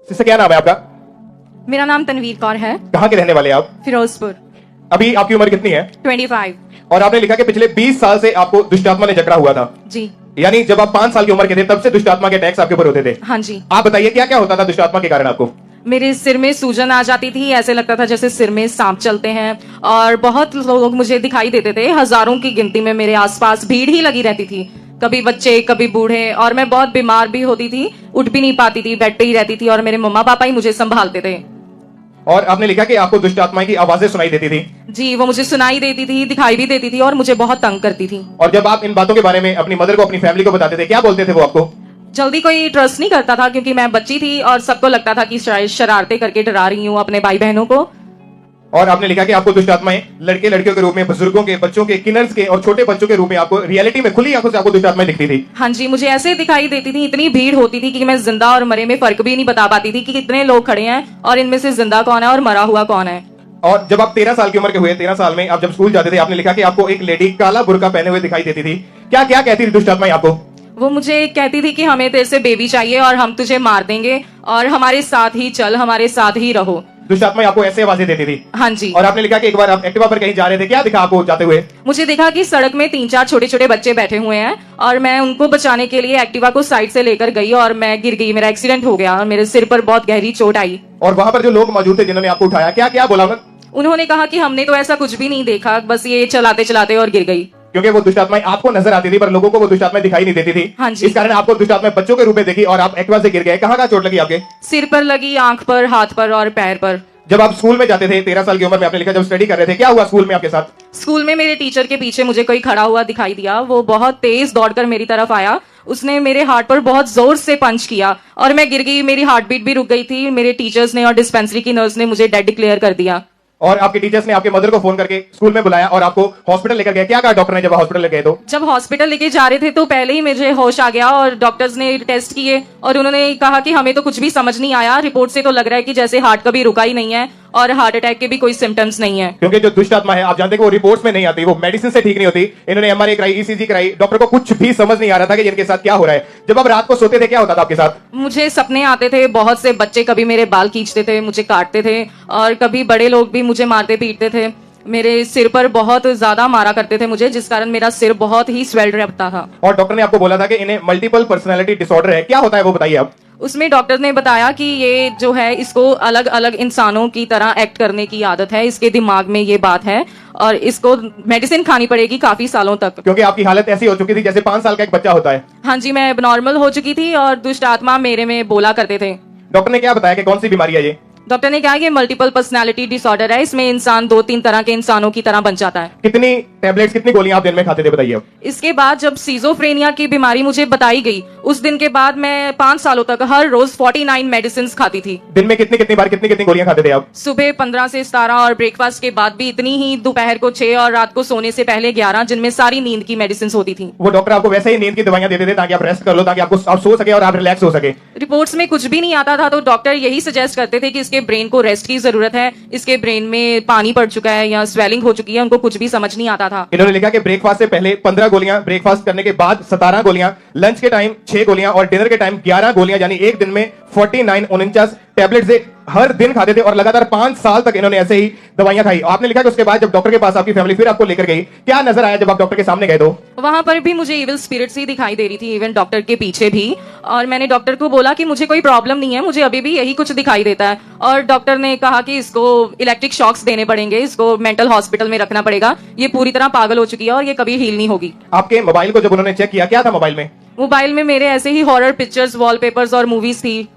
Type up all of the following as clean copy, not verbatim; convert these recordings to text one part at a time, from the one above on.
Sister क्या नाम है आपका? मेरा नाम तनवीर कौर है, कहाँ के रहने वाले हैं आप? फिरोजपुर। अभी आपकी उम्र कितनी है? 25। और आपने लिखा कि पिछले 20 साल से आपको दुष्ट आत्मा ने जकड़ा हुआ था। जी यानी जब आप 5 साल की उम्र के थे तब से दुष्ट आत्मा के अटैक्स आपके ऊपर होते थे। हाँ जी। आप बताइए क्या क्या होता था दुष्ट आत्मा के कारण आपको? मेरे सिर में सूजन आ जाती थी, ऐसे लगता था जैसे सिर में सांप चलते हैं, और बहुत लोग मुझे दिखाई देते थे, हजारों की गिनती में मेरे आसपास भीड़ ही लगी रहती थी, कभी बच्चे कभी बूढ़े, और मैं बहुत बीमार भी होती थी, उठ भी नहीं पाती थी, बेड पे ही रहती थी, और मेरे मम्मा पापा ही मुझे संभालते थे। और आपने लिखा कि आपको दुष्ट आत्माएं की आवाजें सुनाई देती थी। जी, वो मुझे सुनाई देती थी, दिखाई भी देती थी, और मुझे बहुत तंग करती थी। और जब आप इन बातों के बारे में अपनी मदर को, अपनी फैमिली को बताते थे, क्या बोलते थे वो आपको? जल्दी कोई ट्रस्ट नहीं करता था, क्योंकि मैं बच्ची थी और सबको लगता था कि शायद शरारतें करके डरा रही हूँ अपने भाई बहनों को। और आपने लिखा कि आपको दुष्ट आत्माएं लड़के लड़कियों के रूप में, बुजुर्गों के, बच्चों के, किन्नर्स के और छोटे बच्चों के रूप में आपको रियलिटी में खुली आंखों से आपको दुष्ट आत्माएं दिखती थी। हाँ जी, मुझे ऐसे दिखाई देती थी, इतनी भीड़ होती थी कि मैं जिंदा और मरे में फर्क भी नहीं बता पाती थी कि कितने लोग खड़े हैं और इनमें से जिंदा कौन है और मरा हुआ कौन है। और जब आप 13 साल की उम्र के हुए, 13 साल में आप जब स्कूल जाते थे, आपने लिखा कि आपको एक लेडी काला बुर्का पहने हुए दिखाई देती थी। क्या क्या कहती थी दुष्ट आत्माएं आपको? वो मुझे कहती थी कि हमें तेरे से बेबी चाहिए और हम तुझे मार देंगे, और हमारे साथ ही चल, हमारे साथ ही रहो। दुष्ट आत्माएं आपको ऐसे आवाजें देती थी। हाँ जी। और आपने लिखा कि एक बार आप एक्टिवा पर कहीं जा रहे थे, क्या दिखा आपको जाते हुए? मुझे देखा कि सड़क में 3-4 छोटे छोटे बच्चे बैठे हुए हैं, और मैं उनको बचाने के लिए एक्टिवा को साइड से लेकर गई और मैं गिर गई, मेरा एक्सीडेंट हो गया और मेरे सिर पर बहुत गहरी चोट आई। और वहां पर जो लोग मौजूद थे जिन्होंने आपको उठाया, क्या क्या बोला उन्होंने? उन्होंने कहा कि हमने तो ऐसा कुछ भी नहीं देखा, बस ये चलाते चलाते और गिर गई। क्योंकि वो दुष्ट आत्माएं आपको नजर आती थी पर लोगों को वो दुष्ट आत्माएं दिखाई नहीं देती थी। हाँ जी। इस कारण आपको दुष्ट आत्माएं बच्चों के रूप में देखी और आप एक्टिवा से गिर गए। कहाँ चोट लगी आपके? सिर पर लगी, आंख पर, हाथ पर और पैर पर। जब आप स्कूल में जाते थे 13 साल की उम्र में, आपने लिखा जब स्टडी कर रहे थे, क्या हुआ स्कूल में आपके साथ? स्कूल में मेरे टीचर के पीछे मुझे कोई खड़ा हुआ दिखाई दिया, वो बहुत तेज दौड़कर मेरी तरफ आया, उसने मेरे हार्ट पर बहुत जोर से पंच किया और मैं गिर गई, मेरी हार्ट बीट भी रुक गई थी। मेरे टीचर्स ने और डिस्पेंसरी की नर्स ने मुझे डेड डिक्लेयर कर दिया। और आपके टीचर्स ने आपके मदर को फोन करके स्कूल में बुलाया और आपको हॉस्पिटल लेकर गए। क्या कहा डॉक्टर ने जब हॉस्पिटल ले गए तो? जब हॉस्पिटल लेके जा रहे थे तो पहले ही मुझे होश आ गया और डॉक्टर्स ने टेस्ट किए और उन्होंने कहा कि हमें तो कुछ भी समझ नहीं आया, रिपोर्ट से तो लग रहा है कि जैसे हार्ट कभी रुका ही नहीं है और हार्ट अटैक के भी कोई सिम्टम्स नहीं है। क्योंकि जो दुष्ट आत्मा है, आप जानते हैं कि वो रिपोर्ट्स में नहीं आती, वो मेडिसिन से ठीक नहीं होती। इन्होंने एमआरआई कराई, ईसीजी कराई, डॉक्टर को कुछ भी समझ नहीं आ रहा था कि इनके साथ क्या हो रहा है। जब आप रात को सोते थे क्या होता था आपके साथ? मुझे सपने आते थे, बहुत से बच्चे कभी मेरे बाल खींचते थे, मुझे काटते थे, और कभी बड़े लोग भी मुझे मारते पीटते थे। मेरे सिर पर बहुत ज्यादा मारा करते थे मुझे, जिस कारण मेरा सिर बहुत ही स्वेल्ड रहता था। और डॉक्टर ने आपको बोला था कि इन्हें मल्टीपल पर्सनैलिटी डिसऑर्डर है। क्या होता है वो बताइए आप? उसमें डॉक्टर ने बताया कि ये जो है, इसको अलग अलग इंसानों की तरह एक्ट करने की आदत है, इसके दिमाग में ये बात है और इसको मेडिसिन खानी पड़ेगी काफी सालों तक। क्योंकि आपकी हालत ऐसी हो चुकी थी जैसे 5 साल का एक बच्चा होता है। हाँ जी, मैं एबनॉर्मल हो चुकी थी और दुष्ट आत्मा मेरे में बोला करते थे। डॉक्टर ने क्या बताया कि कौन सी बीमारी है ये? डॉक्टर ने कहा कि मल्टीपल पर्सनालिटी डिसऑर्डर है, इसमें इंसान 2-3 तरह के इंसानों की तरह बन जाता है। कितनी टैबलेट्स, कितनी गोलियां आप दिन में खाते थे बताइए अब? इसके बाद जब सीजोफ्रेनिया की बीमारी मुझे बताई गई, उस दिन के बाद मैं 5 सालों तक हर रोज 49 मेडिसिन खाती थी। दिन में कितनी कितनी बार कितनी कितनी गोलियां खाते थे आप? सुबह 15 से 17 और ब्रेकफास्ट के बाद भी इतनी ही, दोपहर को 6 और रात को सोने से पहले 11, जिनमें सारी नींद की मेडिसिन होती थी। वो डॉक्टर आपको वैसे ही नींद की दवाइयां देते थे ताकि आप रेस्ट कर लो, ताकि आप सो सके और आप रिलैक्स हो सके। रिपोर्ट्स में कुछ भी नहीं आता था तो डॉक्टर यही सजेस्ट करते थे कि इसके ब्रेन को रेस्ट की जरूरत है, इसके ब्रेन में पानी पड़ चुका है या स्वेलिंग हो चुकी है, उनको कुछ भी समझ नहीं आता था। इन्होंने लिखा कि ब्रेकफास्ट से पहले 15 गोलियां, ब्रेकफास्ट करने के बाद 17 गोलियां, लंच के टाइम 6 गोलियां और डिनर के टाइम 11 गोलियां, यानी एक दिन में 49 टैबलेट से हर दिन खाते थे और लगातार 5 साल तक इन्होंने ऐसे ही दवाइयां खाई। आपने लिखा कि उसके बाद जब डॉक्टर के पास आपकी फैमिली फिर आपको लेकर गई, क्या नजर आया जब आप डॉक्टर के सामने गए तो? वहां पर भी मुझे इविल स्पिरिट्स ही दिखाई दे रही थी, इवन डॉक्टर के पीछे भी। और मैंने डॉक्टर को बोला कि मुझे कोई प्रॉब्लम नहीं है, मुझे अभी भी यही कुछ दिखाई देता है। और डॉक्टर ने कहा कि इसको इलेक्ट्रिक शॉक्स देने पड़ेंगे, इसको मेंटल हॉस्पिटल में रखना पड़ेगा, ये पूरी तरह पागल हो चुकी है और ये कभी हील नहीं होगी। आपके मोबाइल को जब उन्होंने चेक किया, क्या था मोबाइल में? मोबाइल में मेरे ऐसे ही हॉरर पिक्चर्स, वॉलपेपर्स और मूवीज थी।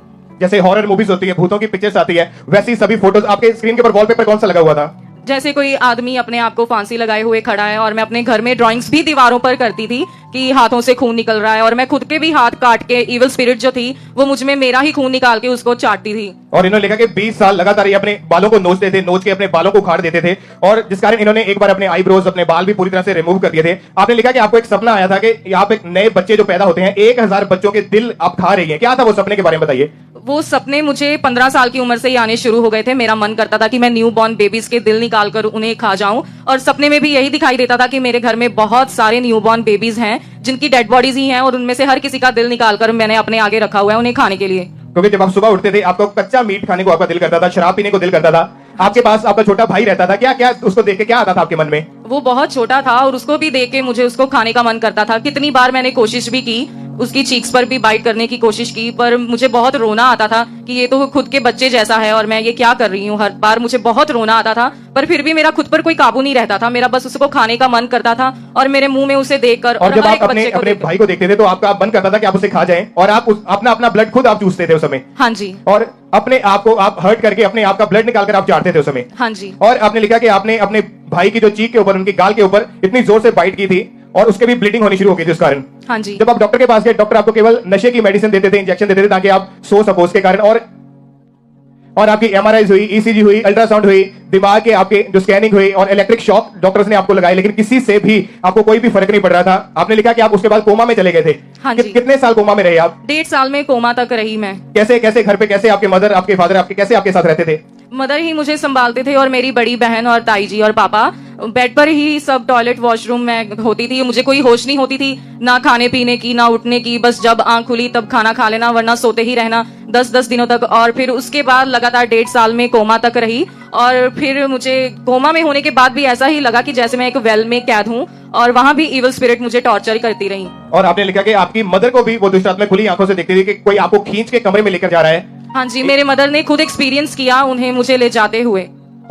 जैसे हॉरर मूवीज होती है, भूतों की पिक्चर्स आती है, वैसी सभी फोटोज। आपके स्क्रीन के ऊपर वॉलपेपर कौन सा लगा हुआ था? जैसे कोई आदमी अपने आप को फांसी लगाए हुए खड़ा है, और मैं अपने घर में ड्राइंग्स भी दीवारों पर करती थी कि हाथों से खून निकल रहा है, और मैं खुद के भी हाथ काट के, इविल स्पिरिट जो थी वो मुझ में मेरा ही खून निकाल के उसको चाटती थी। और इन्होंने लिखा कि 20 साल लगातार ये अपने बालों को नोचते थे, नोच के अपने बालों को उखाड़ देते थे, और जिस कारण इन्होंने एक बार अपने आईब्रोज, अपने बाल भी पूरी तरह से रिमूव कर दिए थे। आपने लिखा कि आपको एक सपना आया था कि आप एक नए बच्चे जो पैदा होते हैं, 1000 बच्चों के दिल आप खा रही हैं। क्या था वो सपने के बारे में बताइए? वो सपने मुझे 15 साल की उम्र से ही आने शुरू हो गए थे। मेरा मन करता था कि मैं न्यू बॉर्न बेबीज के दिल निकाल कर उन्हें खा जाऊं, और सपने में भी यही दिखाई देता था कि मेरे घर में बहुत सारे न्यू बॉर्न बेबीज हैं जिनकी डेड बॉडीज ही हैं, और उनमें से हर किसी का दिल निकाल कर मैंने अपने आगे रखा हुआ है उन्हें खाने के लिए। क्योंकि जब आप सुबह उठते थे आपको कच्चा मीट खाने को आपका दिल करता था, शराब पीने को दिल करता था। आपके पास आपका छोटा भाई रहता था, क्या क्या उसको देख के क्या आता था आपके मन में? वो बहुत छोटा था और उसको भी देख के मुझे उसको खाने का मन करता था। कितनी बार मैंने कोशिश भी की, उसकी चीक्स पर भी बाइट करने की कोशिश की, पर मुझे बहुत रोना आता था कि ये तो खुद के बच्चे जैसा है और मैं ये क्या कर रही हूँ। हर बार मुझे बहुत रोना आता था, पर फिर भी मेरा खुद पर कोई काबू नहीं रहता था। मेरा बस उसको खाने का मन करता था और मेरे मुंह में उसे देखकर और जब हर आप एक अपने बच्चे को अपने देखकर- भाई को देखते थे तो आपका मन करता था कि आप उसे खा जाएं और आप अपना अपना ब्लड खुद आप चूसते थे उस समय, हाँ जी, और अपने आप को आप हर्ट करके अपने आप का ब्लड निकाल कर आप चाटते थे उस समय। हाँ जी, और आपने लिखा कि आपने अपने भाई की जो चीख के ऊपर, उनकी गाल के ऊपर इतनी जोर से बाइट की थी और उसके भी ब्लीडिंग होनी शुरू हो गई थी उस कारण। हाँ जी। जब आप डॉक्टर के पास गए, डॉक्टर आपको केवल नशे की मेडिसिन देते थे, इंजेक्शन देते थे ताकि आप सो सको उसके कारण, और आपकी एमआरआई हुई, ईसीजी हुई, अल्ट्रासाउंड हुई, दिमाग के आपके जो स्कैनिंग हुई और इलेक्ट्रिक शॉक डॉक्टर्स ने आपको लगाए, लेकिन किसी से भी आपको कोई भी फर्क नहीं पड़ रहा था। आपने लिखा कि आप उसके बाद कोमा में चले गए थे। हाँ जी। कितने साल कोमा में रहे आप? 1.5 साल में कोमा तक रही मैं। कैसे कैसे घर पे कैसे आपके मदर, आपके फादर आपके कैसे आपके साथ रहते थे? मदर ही मुझे संभालते थे और मेरी बड़ी बहन और ताई जी और पापा। बेड पर ही सब टॉयलेट वॉशरूम में होती थी। मुझे कोई होश नहीं होती थी, ना खाने पीने की ना उठने की। बस जब आंख खुली तब खाना खा लेना, वरना सोते ही रहना 10-10 दिनों तक। और फिर उसके बाद लगातार 1.5 साल में कोमा तक रही। और फिर मुझे कोमा में होने के बाद भी ऐसा ही लगा कि जैसे मैं एक वेल में कैद हूँ और वहां भी इविल स्पिरिट मुझे टॉर्चर करती रही। और आपने लिखा कि आपकी मदर को भी वो दुष्ट आत्मा खुली आंखों से देखती थी कि कोई आपको खींच के कमरे में लेकर जा रहा है। हाँ जी, मेरे मदर ने खुद एक्सपीरियंस किया उन्हें मुझे ले जाते हुए।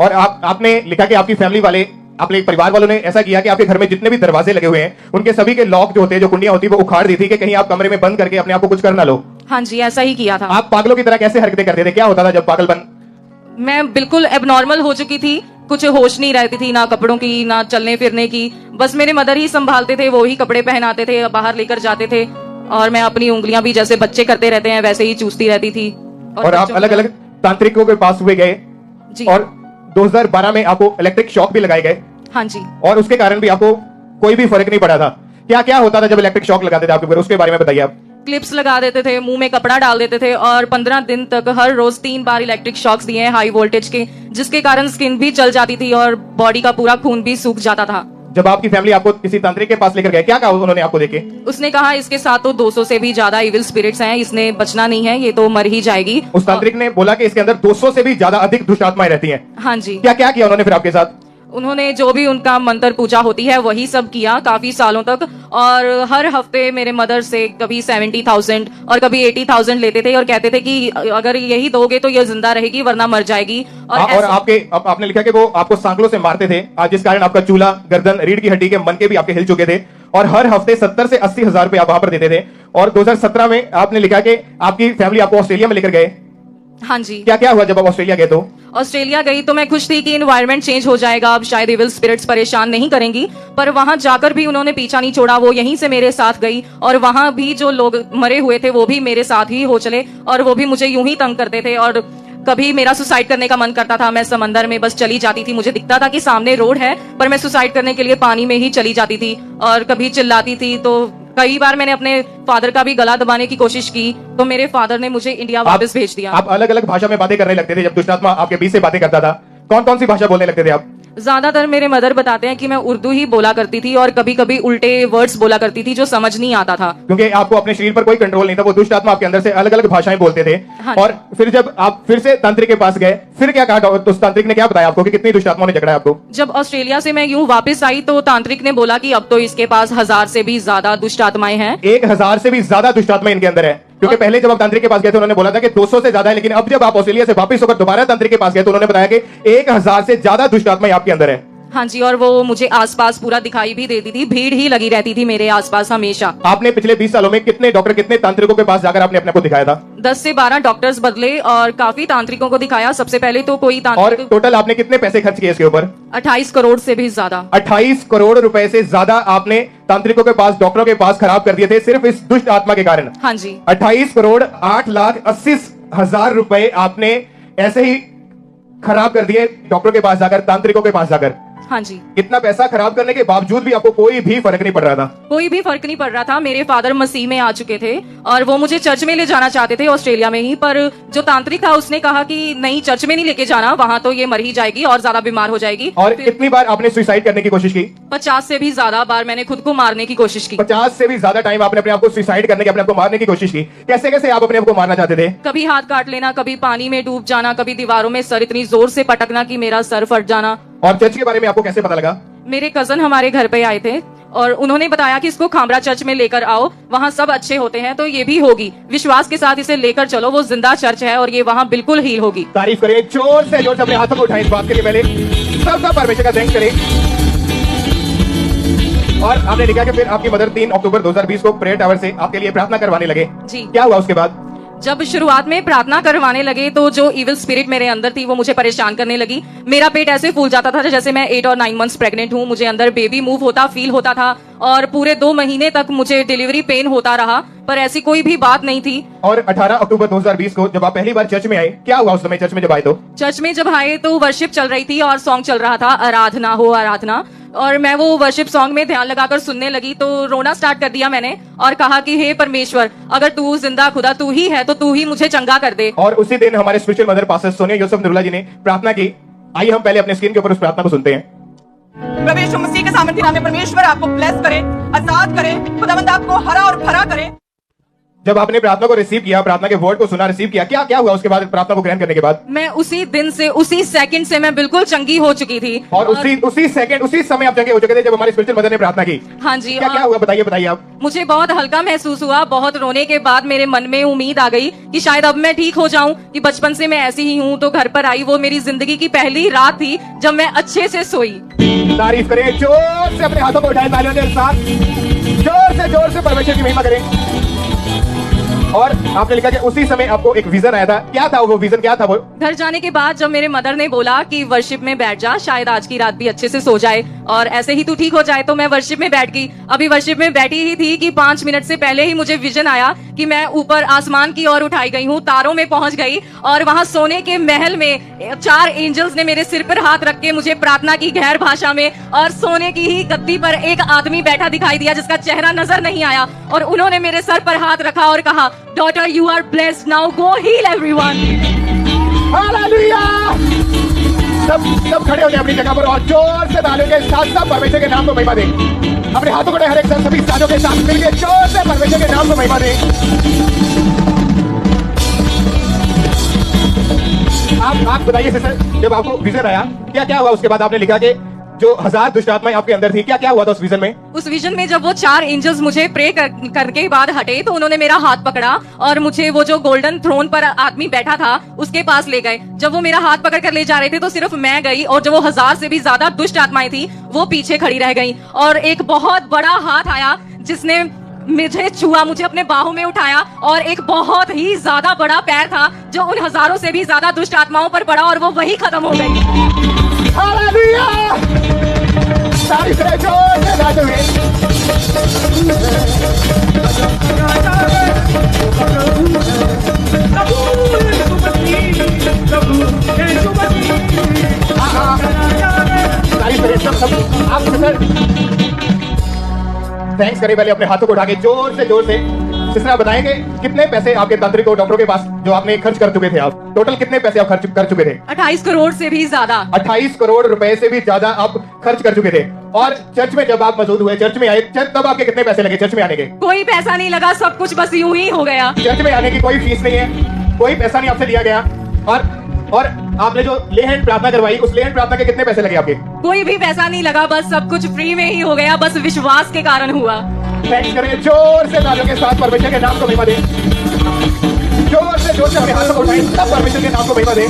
और आपने लिखा कि आपकी फैमिली वाले, अपने परिवार वालों ने ऐसा किया कि आपके घर में जितने भी दरवाजे लगे हुए हैं उनके सभी के लॉक जो होते हैं, जो कुंडियां होती है, वो उखाड़ दी थी कि कहीं आप कमरे में बंद करके अपने आप को कुछ कर ना लो। हाँ जी, ऐसा ही किया था। आप पागलों की तरह कैसे हरकतें करते थे? क्या होता था जब पागल बन? मैं बिल्कुल एबनॉर्मल हो चुकी थी, कुछ होश नहीं रहती थी, ना कपड़ों की ना चलने फिरने की। बस मेरे मदर ही संभालते थे, वो ही कपड़े पहनाते थे, बाहर लेकर जाते थे और मैं अपनी उंगलियां भी जैसे बच्चे करते रहते हैं वैसे ही चूसती रहती थी। और आप बच्चों अलग अलग तांत्रिकों के पास हुए गए जी। और 2012 में आपको इलेक्ट्रिक शॉक भी लगाए गए हाँ जी, और उसके कारण भी आपको कोई भी फर्क नहीं पड़ा था। क्या क्या होता था जब इलेक्ट्रिक शॉक लगाते थे आपके ऊपर, उसके बारे में बताइए आप। क्लिप्स लगा देते थे, मुंह में कपड़ा डाल देते थे और 15 दिन तक हर रोज 3 बार इलेक्ट्रिक शॉक्स दिए हैं हाई वोल्टेज के, जिसके कारण स्किन भी जल जाती थी और बॉडी का पूरा खून भी सूख जाता था। जब आपकी फैमिली आपको किसी तांत्रिक के पास लेकर गए, क्या कहा उन्होंने आपको देखे? उसने कहा इसके साथ तो 200 से भी ज्यादा इविल स्पिरिट्स हैं, इसने बचना नहीं है, ये तो मर ही जाएगी। उस तांत्रिक ने बोला कि इसके अंदर 200 से भी ज्यादा अधिक दुष्ट आत्माएं रहती हैं। हाँ जी, क्या क्या किया उन्होंने फिर आपके साथ? उन्होंने जो भी उनका मंत्र पूजा होती है वही सब किया काफी सालों तक। और हर हफ्ते मेरे मदर से कभी 70,000 और कभी 80,000 लेते थे और कहते थे कि अगर यही दोगे तो ये जिंदा रहेगी वरना मर जाएगी। और आपने लिखा कि वो आपको सांकलों से मारते थे, आज जिस कारण आपका चूल्हा, गर्दन, रीढ़ की हड्डी के मनके भी आपके हिल चुके थे। और हर हफ्ते 70 से 80 हजार रुपए आप वहां पर देते थे। और 2017 में आपने लिखा कि आपकी फैमिली आपको ऑस्ट्रेलिया में लेकर गए। हाँ जी, क्या क्या हुआ जब आप ऑस्ट्रेलिया गए? तो ऑस्ट्रेलिया गई तो मैं खुश थी कि एनवायरनमेंट चेंज हो जाएगा, अब शायद इविल स्पिरिट्स परेशान नहीं करेंगी। पर वहां जाकर भी उन्होंने पीछा नहीं छोड़ा, वो यहीं से मेरे साथ गई और वहां भी जो लोग मरे हुए थे वो भी मेरे साथ ही हो चले और वो भी मुझे यूं ही तंग करते थे। और कभी मेरा सुसाइड करने का मन करता था, मैं समंदर में बस चली जाती थी। मुझे दिखता था कि सामने रोड है पर मैं सुसाइड करने के लिए पानी में ही चली जाती थी और कभी चिल्लाती थी। तो कई बार मैंने अपने फादर का भी गला दबाने की कोशिश की तो मेरे फादर ने मुझे इंडिया वापस भेज दिया। आप अलग अलग भाषा में बातें करने लगते थे जब दुष्ट आत्मा आपके बीच से बातें करता था। कौन कौन सी भाषा बोलने लगते थे आप? ज्यादातर मेरे मदर बताते हैं कि मैं उर्दू ही बोला करती थी और कभी कभी उल्टे वर्ड्स बोला करती थी जो समझ नहीं आता था। क्योंकि आपको अपने शरीर पर कोई कंट्रोल नहीं था, वो दुष्ट आत्मा आपके अंदर से अलग अलग भाषाएं बोलते थे। हाँ। और फिर जब आप फिर से तांत्रिक के पास गए, फिर क्या कहा उस तांत्रिक ने? क्या बताया आपको कि कितनी दुष्ट आत्माओं ने झगड़ा आपको? जब ऑस्ट्रेलिया से मैं यूं वापस आई तो तांत्रिक ने बोला कि अब तो इसके पास 1000 से भी ज्यादा दुष्ट आत्माएं हैं। 1000 से भी ज्यादा दुष्ट आत्मा इनके अंदर है। क्योंकि पहले जब आप तांत्रिक के पास गए थे उन्होंने बोला था कि 200 से ज्यादा है, लेकिन अब जब आप ऑस्ट्रेलिया से वापस होकर दोबारा तांत्रिक के पास गए तो उन्होंने बताया कि 1000 से ज्यादा दुष्ट आत्माएं आपके अंदर है। हाँ जी, और वो मुझे आसपास पूरा दिखाई भी देती थी, भीड़ ही लगी रहती थी मेरे आसपास हमेशा। आपने पिछले 20 सालों में कितने डॉक्टर, कितने तांत्रिकों के पास जाकर आपने अपने को दिखाया था? 10 से 12 डॉक्टर्स बदले और काफी तांत्रिकों को दिखाया। सबसे पहले तो कोई और तांत्रिक टोटल आपने कितने पैसे खर्च किए इसके ऊपर? 28 करोड़ से भी ज्यादा। 28 करोड़ रुपए से ज्यादा आपने तांत्रिकों के पास, डॉक्टरों के पास खराब कर दिए थे सिर्फ इस दुष्ट आत्मा के कारण। हाँ जी, 28 करोड़ 8,80,000 रुपए आपने ऐसे ही खराब कर दिए डॉक्टरों के पास जाकर, तांत्रिकों के पास जाकर। हाँ जी। इतना पैसा खराब करने के बावजूद भी आपको कोई भी फर्क नहीं पड़ रहा था? कोई भी फर्क नहीं पड़ रहा था। मेरे फादर मसीह में आ चुके थे और वो मुझे चर्च में ले जाना चाहते थे ऑस्ट्रेलिया में ही, पर जो तांत्रिक था उसने कहा कि नहीं, चर्च में नहीं लेके जाना, वहाँ तो ये मर ही जाएगी और ज्यादा बीमार हो जाएगी। और कितनी बार आपने सुसाइड करने की कोशिश की? 50 से भी ज्यादा बार मैंने खुद को मारने की कोशिश की। 50 से भी ज्यादा टाइम आपने अपने आप को सुसाइड करने की, अपने आप को मारने की कोशिश की। कैसे कैसे आप अपने आप को मारना चाहते थे? कभी हाथ काट लेना, कभी पानी में डूब जाना, कभी दीवारों में सर इतनी जोर से पटकना कि मेरा सर फट जाना। और चर्च के बारे में आपको कैसे पता लगा? मेरे कजन हमारे घर पे आए थे और उन्होंने बताया कि इसको खामरा चर्च में लेकर आओ, वहाँ सब अच्छे होते हैं तो ये भी होगी, विश्वास के साथ इसे लेकर चलो, वो जिंदा चर्च है और ये वहाँ बिल्कुल हील होगी। तारीफ करें जोर से अपने हाथों को उठाएं इस बात के लिए। पहले सबका परमेश्वर का थैंक्स करें। और आपने लिखा कि फिर आपकी मदर 3 अक्टूबर 2020 को प्रेयर टावर से आपके लिए प्रार्थना करवाने लगे। जी। क्या हुआ उसके बाद? जब शुरुआत में प्रार्थना करवाने लगे तो जो इविल स्पिरिट मेरे अंदर थी वो मुझे परेशान करने लगी। मेरा पेट ऐसे फूल जाता था जैसे मैं 8 और 9 मंथ्स प्रेग्नेंट हूँ। मुझे अंदर बेबी मूव होता फील होता था और पूरे 2 महीने तक मुझे डिलीवरी पेन होता रहा, पर ऐसी कोई भी बात नहीं थी। और 18 अक्टूबर 2020 को जब आप पहली बार चर्च में आए, क्या हुआ उस समय चर्च में जब आए तो? चर्च में जब आए तो वर्शिप चल रही थी और सॉन्ग चल रहा था, आराधना हो आराधना, और मैं वो वर्शिप सॉन्ग में ध्यान लगाकर सुनने लगी तो रोना स्टार्ट कर दिया मैंने और कहा कि हे परमेश्वर, अगर तू जिंदा खुदा तू ही है तो तू ही मुझे चंगा कर दे। और उसी दिन हमारे spiritual mother pastor Sonia Yusuf Noorullah ji ने प्रार्थना की। आइए हम पहले अपने स्क्रीन के ऊपर उस प्रार्थना को सुनते हैं। प्रभु यीशु मसीह के सामर्थ्य नाम में परमेश्वर आपको ब्लेस करे, आजाद करे, खुदावंद आपको हरा और भरा करे। जब आपने प्रार्थना को रिसीव किया, प्रार्थना के वर्ड को सुना, रिसीव किया, क्या क्या हुआ उसके बाद, प्रार्थना को ग्रहण करने के बाद? मैं उसी दिन से, उसी सेकंड से मैं बिल्कुल चंगी हो चुकी थी। और उसी सेकंड, उसी समय आप चंगे हो चुके थे जब हमारी स्पिरिचुअल मदर ने प्रार्थना की। हाँ जी। क्या क्या हुआ बताइए आप। मुझे बहुत हल्का महसूस हुआ। बहुत रोने के बाद मेरे मन में उम्मीद आ गई कि शायद अब मैं ठीक हो जाऊं, कि बचपन से मैं ऐसी ही हूं। तो घर पर आई, वो मेरी जिंदगी की पहली रात थी जब मैं अच्छे से सोई। तारीफ करें जोर से, अपने हाथों को उठाएं तालियों के साथ, जोर से परमेश्वर की महिमा करें। और आपने लिखा कि उसी समय आपको एक विजन आया था। क्या था वो विजन, क्या था वो? घर जाने के बाद जब मेरे मदर ने बोला कि वर्शिप में बैठ जा, शायद आज की रात भी अच्छे से सो जाए और ऐसे ही तू ठीक हो जाए, तो मैं वर्शिप में बैठ गई। अभी वर्शिप में बैठी ही थी कि 5 मिनट से पहले ही मुझे विजन आया कि मैं ऊपर आसमान की ओर उठाई गई हूँ, तारों में पहुंच गई और वहाँ सोने के महल में 4 एंजल्स ने मेरे सिर पर हाथ रख के मुझे प्रार्थना की गैर भाषा में, और सोने की ही गद्दी पर एक आदमी बैठा दिखाई दिया जिसका चेहरा नजर नहीं आया, और उन्होंने मेरे सर पर हाथ रखा और कहा, daughter you are blessed, now go heal everyone. Hallelujah. सब खड़े हो जाए अपनी जगह पर और जोर से तालियों के साथ सब परमेश्वर के नाम को महिमा दें। अपने हाथों को हर एक साथ सभी साथों के साथ मिलकर जोर से परमेश्वर के नाम को महिमा दें। आप बताइए सिस्टर, जब आपको विजन आया क्या क्या हुआ उसके बाद? आपने लिखा कि जो 1000 दुष्ट आत्माएं आपके अंदर थी, क्या क्या हुआ था उस विजन में? उस विजन में जब वो 4 एंजल्स मुझे प्रे करके बाद हटे तो उन्होंने मेरा हाथ पकड़ा और मुझे वो जो गोल्डन थ्रोन पर आदमी बैठा था उसके पास ले गए। जब वो मेरा हाथ पकड़ कर ले जा रहे थे तो सिर्फ मैं गई और जो वो 1000 से भी ज्यादा दुष्ट आत्माएं थी वो पीछे खड़ी रह गई, और एक बहुत बड़ा हाथ आया जिसने मुझे छुआ, मुझे अपने बाहों में उठाया, और एक बहुत ही ज्यादा बड़ा पैर था जो उन 1000 से भी ज्यादा दुष्ट आत्माओं पर पड़ा और वो वही खत्म हो गई। हालेलुया। तारीफ करें जोर से गाते हुए। तारीफ करें सब आप सिस्टर थैंक्स करें पहले अपने हाथों को उठा के जोर से। सिस्टर बताएंगे कितने पैसे आपके तांत्रिक और डॉक्टरों के पास जो आपने खर्च कर चुके थे? आप टोटल कितने पैसे आप खर्च कर चुके थे? 28 करोड़ से भी ज्यादा। 28 करोड़ रुपए से भी ज्यादा आप खर्च कर चुके थे। और चर्च में जब आप मौजूद हुए, चर्च में आए, तब आपके कितने पैसे लगे चर्च में आने के? कोई पैसा नहीं लगा, सब कुछ बस यूं ही हो गया। चर्च में आने की कोई फीस नहीं है, कोई पैसा नहीं आपसे लिया गया। और आपने जो ले हैंड प्रार्थना करवाई, उस ले हैंड प्रार्थना के कितने पैसे लगे आपके? कोई भी पैसा नहीं लगा, बस सब कुछ फ्री में ही हो गया, बस विश्वास के कारण हुआ। थैंक्स करें जोर से तालियों के साथ, परमेश्वर के नाम को महिमा दें। जोर से अपने हाथों को उठाएं, सब परमेश्वर के नाम को महिमा दें।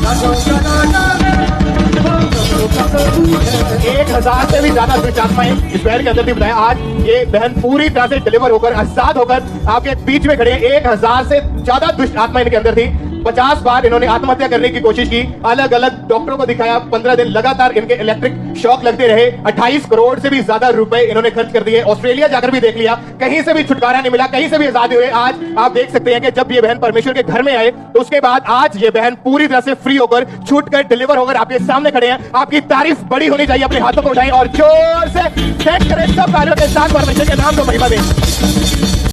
1000 से भी ज्यादा दुष्ट आत्माएं इस बहन के अंदर भी बताया। आज ये बहन पूरी तरह से डिलीवर होकर, आजाद होकर आपके बीच में खड़े हैं। 1000 से ज्यादा दुष्ट आत्माएं इनके अंदर थी। 50 बार इन्होंने आत्महत्या करने की कोशिश की, अलग अलग डॉक्टरों को दिखाया, 15 दिन लगातार इनके इलेक्ट्रिक शॉक लगते रहे, 28 करोड़ से भी ज्यादा रुपए इन्होंने खर्च कर दिए, ऑस्ट्रेलिया जाकर भी देख लिया, कहीं से भी छुटकारा नहीं मिला, कहीं से भी आजादी हुए। आज आप देख सकते हैं कि जब ये बहन परमेश्वर के घर में आए तो उसके बाद आज ये बहन पूरी तरह से फ्री होकर, छूटकर, डिलीवर होकर आपके सामने खड़े हैं। आपकी तारीफ बड़ी होनी चाहिए, अपने हाथों को उठाएं और जोर से थैंक करें सब तालियों के साथ, परमेश्वर के नाम को महिमा दें।